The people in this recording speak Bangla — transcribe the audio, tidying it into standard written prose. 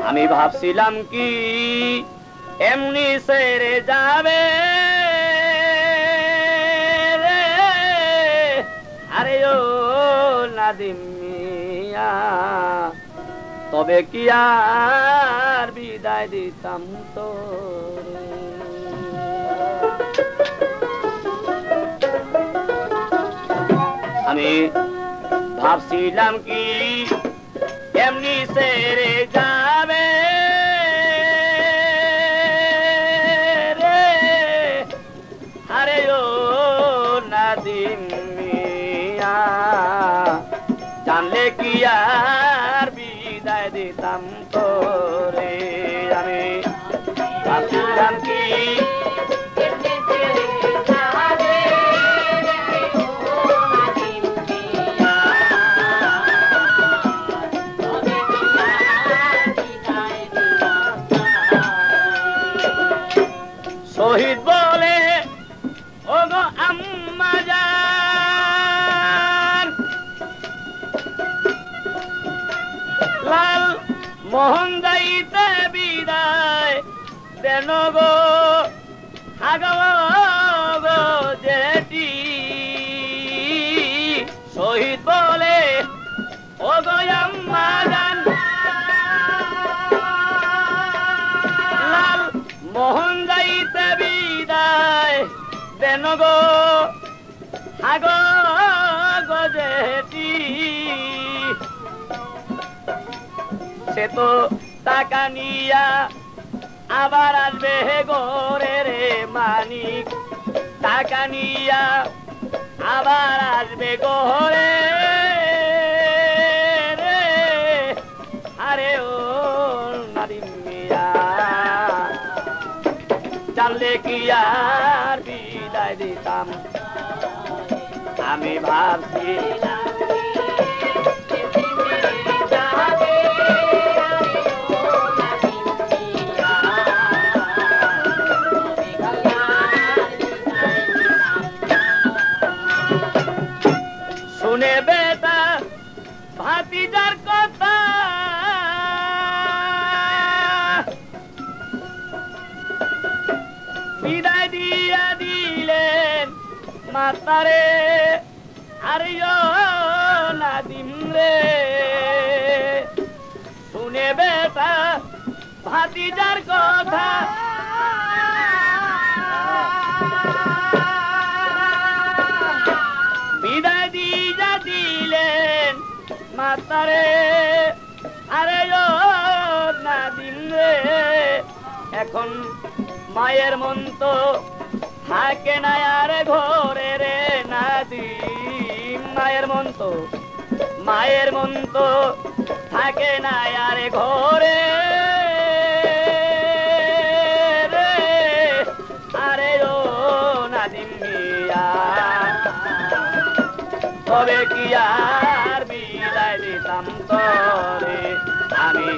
আমি ভাবছিলাম কি এমনি ছেড়ে যাবে রে, আরে ও নাদিম মিয়া, তবে কি আর বিদায় দিতাম তোরে। আমি ভাবছিলাম কি এমনি ছেড়ে যাবে রে, আরে ও নাদিম মিয়া, জানলে কি আর বিদায় দিতাম তোরে। আমি ভাবছিলাম কি শহীদ বলে ও গো আম্মা জান, লাল মোহন যাইতে বিদায় দেন গো আগো গো জেঠি। শহীদ বলে ও গো আম্মা জান, লাল মোহন যাইতে বিদায় দেন গো আগো গো জেঠি। সে তো টাকা নিয়া আবার আসবে গোরে রে মানিক, টাকা নিয়া আবার আসবে গোরে রে, আরে ও নাদিম মিয়া, জানলে কি আর বিদায় দিতাম। আমি ভাবছিলাম শুনে বেটা ভাতিজার কথা, বিদায় দিয়া দিলেন মাতারে, আরে ও নাদিম রে। শুনে বেটা ভাতিজার কথা, বিদায় দিয়া দিলেন মাতারে, আরে ও নাদিম রে। এখন মায়ের মন তো থাকে না আর ঘরে রে নাদিম, মায়ের মন তো থাকে না আর ঘরে রে, আরে ও নাদিম মিয়া, তবে কি আর বিদায় দিতাম তোরে। আমি